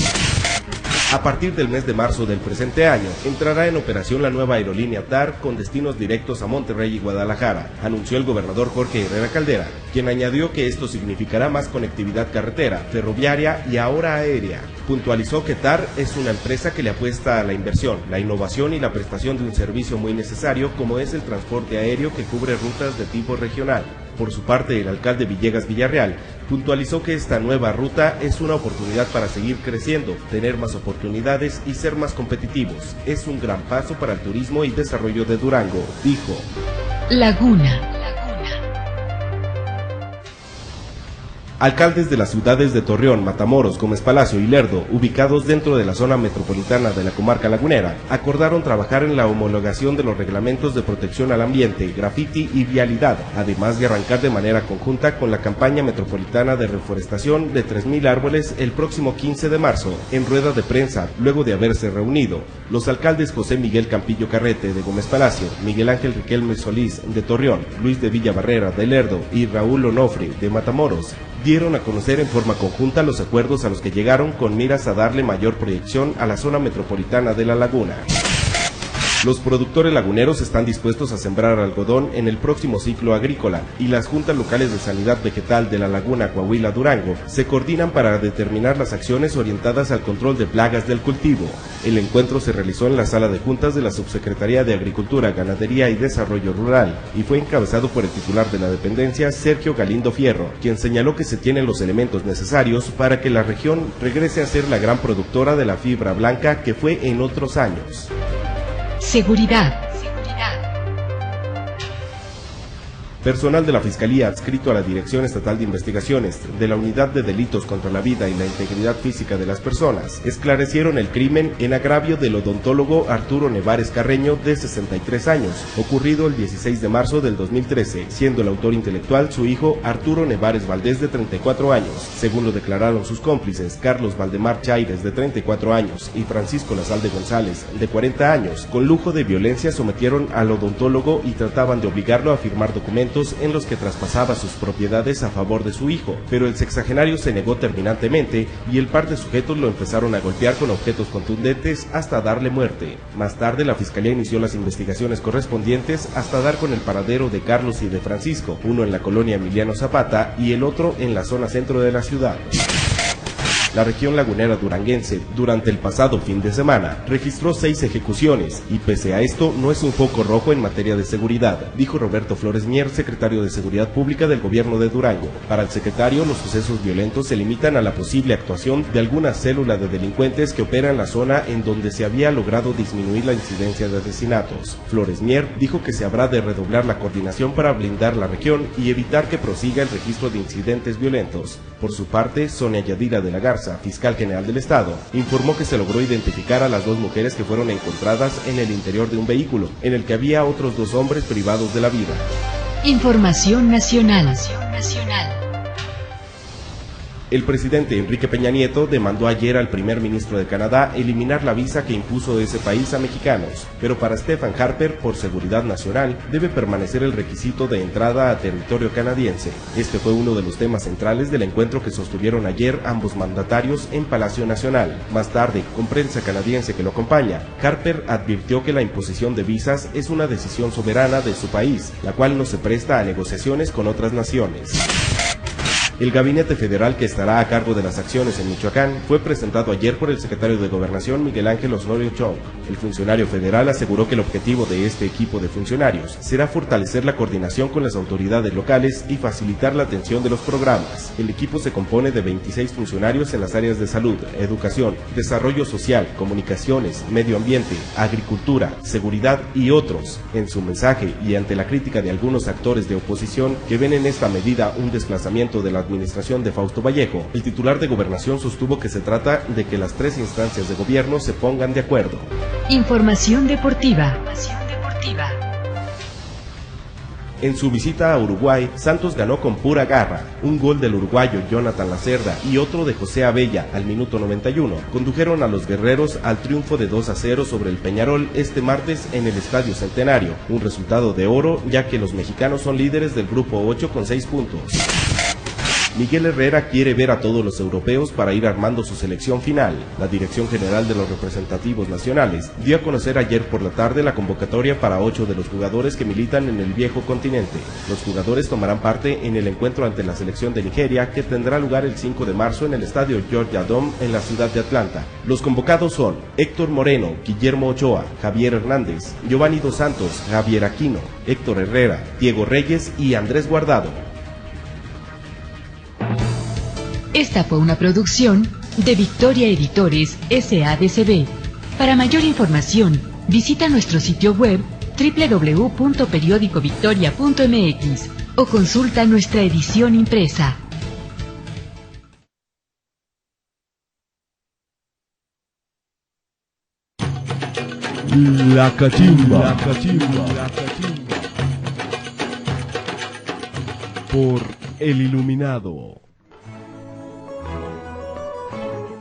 A partir del mes de marzo del presente año, entrará en operación la nueva aerolínea TAR con destinos directos a Monterrey y Guadalajara, anunció el gobernador Jorge Herrera Caldera, quien añadió que esto significará más conectividad carretera, ferroviaria y ahora aérea. Puntualizó que TAR es una empresa que le apuesta a la inversión, la innovación y la prestación de un servicio muy necesario como es el transporte aéreo que cubre rutas de tipo regional. Por su parte, el alcalde Villegas Villarreal puntualizó que esta nueva ruta es una oportunidad para seguir creciendo, tener más oportunidades y ser más competitivos. Es un gran paso para el turismo y desarrollo de Durango, dijo. Laguna. Alcaldes de las ciudades de Torreón, Matamoros, Gómez Palacio y Lerdo, ubicados dentro de la zona metropolitana de la comarca lagunera, acordaron trabajar en la homologación de los reglamentos de protección al ambiente, grafiti y vialidad, además de arrancar de manera conjunta con la campaña metropolitana de reforestación de 3,000 árboles el próximo 15 de marzo, en rueda de prensa, luego de haberse reunido. Los alcaldes José Miguel Campillo Carrete de Gómez Palacio, Miguel Ángel Riquelme Solís de Torreón, Luis de Villa Barrera de Lerdo y Raúl Onofre de Matamoros, dieron a conocer en forma conjunta los acuerdos a los que llegaron con miras a darle mayor proyección a la zona metropolitana de la laguna. Los productores laguneros están dispuestos a sembrar algodón en el próximo ciclo agrícola y las juntas locales de sanidad vegetal de la laguna Coahuila-Durango se coordinan para determinar las acciones orientadas al control de plagas del cultivo. El encuentro se realizó en la sala de juntas de la Subsecretaría de Agricultura, Ganadería y Desarrollo Rural y fue encabezado por el titular de la dependencia, Sergio Galindo Fierro, quien señaló que se tienen los elementos necesarios para que la región regrese a ser la gran productora de la fibra blanca que fue en otros años. Seguridad. Personal de la Fiscalía adscrito a la Dirección Estatal de Investigaciones de la Unidad de Delitos contra la Vida y la Integridad Física de las Personas esclarecieron el crimen en agravio del odontólogo Arturo Nevares Carreño, de 63 años, ocurrido el 16 de marzo del 2013, siendo el autor intelectual su hijo Arturo Nevares Valdés, de 34 años. Según lo declararon sus cómplices, Carlos Valdemar Chaires, de 34 años, y Francisco Lazalde González, de 40 años, con lujo de violencia sometieron al odontólogo y trataban de obligarlo a firmar documentos en los que traspasaba sus propiedades a favor de su hijo, pero el sexagenario se negó terminantemente y el par de sujetos lo empezaron a golpear con objetos contundentes hasta darle muerte. Más tarde la Fiscalía inició las investigaciones correspondientes hasta dar con el paradero de Carlos y de Francisco, uno en la colonia Emiliano Zapata y el otro en la zona centro de la ciudad. La región lagunera duranguense, durante el pasado fin de semana, registró 6 ejecuciones y pese a esto no es un foco rojo en materia de seguridad, dijo Roberto Flores Mier, secretario de Seguridad Pública del gobierno de Durango. Para el secretario, los sucesos violentos se limitan a la posible actuación de alguna célula de delincuentes que opera en la zona en donde se había logrado disminuir la incidencia de asesinatos. Flores Mier dijo que se habrá de redoblar la coordinación para blindar la región y evitar que prosiga el registro de incidentes violentos. Por su parte, Sonia Yadira de la Garza, fiscal general del estado, informó que se logró identificar a las 2 mujeres que fueron encontradas en el interior de un vehículo, en el que había otros 2 hombres privados de la vida. Información nacional. El presidente Enrique Peña Nieto demandó ayer al primer ministro de Canadá eliminar la visa que impuso ese país a mexicanos, pero para Stephen Harper, por seguridad nacional, debe permanecer el requisito de entrada a territorio canadiense. Este fue uno de los temas centrales del encuentro que sostuvieron ayer ambos mandatarios en Palacio Nacional. Más tarde, con prensa canadiense que lo acompaña, Harper advirtió que la imposición de visas es una decisión soberana de su país, la cual no se presta a negociaciones con otras naciones. El gabinete federal que estará a cargo de las acciones en Michoacán fue presentado ayer por el secretario de Gobernación Miguel Ángel Osorio Chong. El funcionario federal aseguró que el objetivo de este equipo de funcionarios será fortalecer la coordinación con las autoridades locales y facilitar la atención de los programas. El equipo se compone de 26 funcionarios en las áreas de salud, educación, desarrollo social, comunicaciones, medio ambiente, agricultura, seguridad y otros. En su mensaje y ante la crítica de algunos actores de oposición que ven en esta medida un desplazamiento de la administración de Fausto Vallejo, el titular de Gobernación sostuvo que se trata de que las tres instancias de gobierno se pongan de acuerdo. Información deportiva. En su visita a Uruguay, Santos ganó con pura garra. Un gol del uruguayo Jonathan Lacerda y otro de José Abella al minuto 91 condujeron a los guerreros al triunfo de 2-0 sobre el Peñarol este martes en el Estadio Centenario, un resultado de oro ya que los mexicanos son líderes del grupo 8 con 6 puntos. Miguel Herrera quiere ver a todos los europeos para ir armando su selección final. La Dirección General de los Representativos Nacionales dio a conocer ayer por la tarde la convocatoria para 8 de los jugadores que militan en el viejo continente. Los jugadores tomarán parte en el encuentro ante la selección de Nigeria que tendrá lugar el 5 de marzo en el estadio Georgia Dome en la ciudad de Atlanta. Los convocados son Héctor Moreno, Guillermo Ochoa, Javier Hernández, Giovanni Dos Santos, Javier Aquino, Héctor Herrera, Diego Reyes y Andrés Guardado. Esta fue una producción de Victoria Editores SADCB. Para mayor información, visita nuestro sitio web www.periodicovictoria.mx o consulta nuestra edición impresa. La cachimba. Por El Iluminado.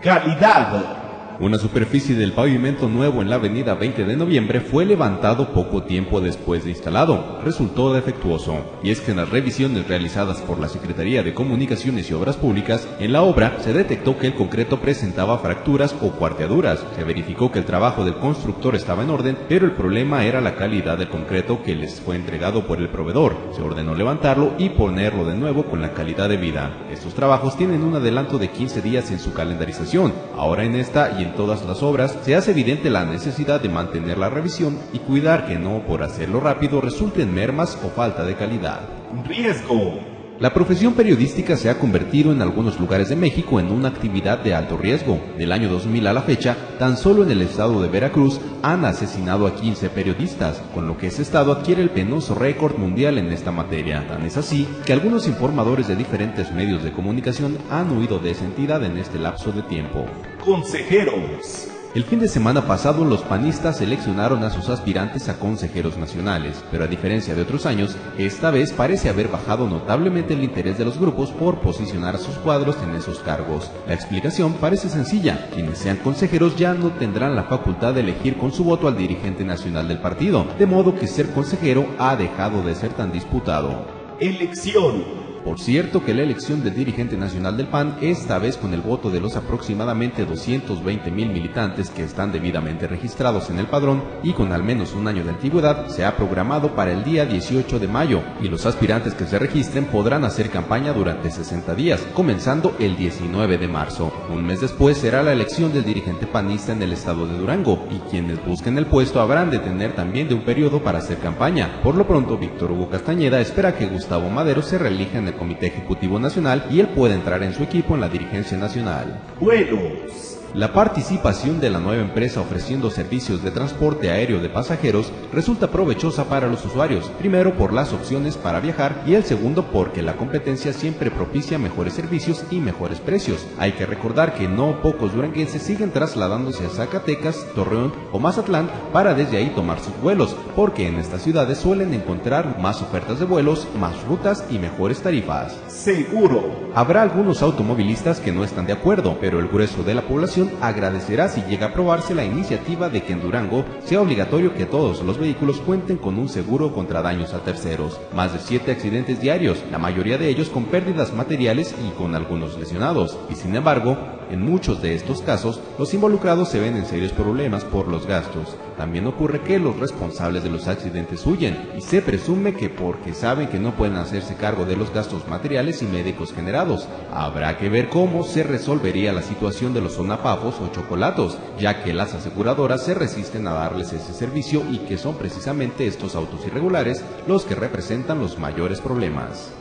Calidad. Una superficie del pavimento nuevo en la avenida 20 de noviembre fue levantado poco tiempo después de instalado. Resultó defectuoso. Y es que en las revisiones realizadas por la Secretaría de Comunicaciones y Obras Públicas, en la obra se detectó que el concreto presentaba fracturas o cuarteaduras. Se verificó que el trabajo del constructor estaba en orden, pero el problema era la calidad del concreto que les fue entregado por el proveedor. Se ordenó levantarlo y ponerlo de nuevo con la calidad debida. Estos trabajos tienen un adelanto de 15 días en su calendarización. Ahora en esta y en todas las obras se hace evidente la necesidad de mantener la revisión y cuidar que no por hacerlo rápido resulten mermas o falta de calidad. Riesgo. La profesión periodística se ha convertido en algunos lugares de México en una actividad de alto riesgo. Del año 2000 a la fecha, tan solo en el estado de Veracruz han asesinado a 15 periodistas, con lo que ese estado adquiere el penoso récord mundial en esta materia. Tan es así que algunos informadores de diferentes medios de comunicación han huido de esa entidad en este lapso de tiempo. Consejeros. El fin de semana pasado los panistas seleccionaron a sus aspirantes a consejeros nacionales, pero a diferencia de otros años, esta vez parece haber bajado notablemente el interés de los grupos por posicionar a sus cuadros en esos cargos. La explicación parece sencilla: quienes sean consejeros ya no tendrán la facultad de elegir con su voto al dirigente nacional del partido, de modo que ser consejero ha dejado de ser tan disputado. Elección. Por cierto que la elección del dirigente nacional del PAN, esta vez con el voto de los aproximadamente 220,000 militantes que están debidamente registrados en el padrón y con al menos un año de antigüedad, se ha programado para el día 18 de mayo y los aspirantes que se registren podrán hacer campaña durante 60 días, comenzando el 19 de marzo. Un mes después será la elección del dirigente panista en el estado de Durango y quienes busquen el puesto habrán de tener también de un periodo para hacer campaña. Por lo pronto, Víctor Hugo Castañeda espera que Gustavo Madero se reelija en el Comité Ejecutivo Nacional y él puede entrar en su equipo en la dirigencia nacional. Vuelos. La participación de la nueva empresa ofreciendo servicios de transporte aéreo de pasajeros resulta provechosa para los usuarios, primero por las opciones para viajar y el segundo porque la competencia siempre propicia mejores servicios y mejores precios. Hay que recordar que no pocos duranguenses siguen trasladándose a Zacatecas, Torreón o Mazatlán para desde ahí tomar sus vuelos, porque en estas ciudades suelen encontrar más ofertas de vuelos, más rutas y mejores tarifas. Seguro. Habrá algunos automovilistas que no están de acuerdo, pero el grueso de la población Comisión agradecerá si llega a aprobarse la iniciativa de que en Durango sea obligatorio que todos los vehículos cuenten con un seguro contra daños a terceros. Más de 7 accidentes diarios, la mayoría de ellos con pérdidas materiales y con algunos lesionados. Y sin embargo, en muchos de estos casos, los involucrados se ven en serios problemas por los gastos. También ocurre que los responsables de los accidentes huyen y se presume que porque saben que no pueden hacerse cargo de los gastos materiales y médicos generados. Habrá que ver cómo se resolvería la situación de los sonapafos o chocolatos, ya que las aseguradoras se resisten a darles ese servicio y que son precisamente estos autos irregulares los que representan los mayores problemas.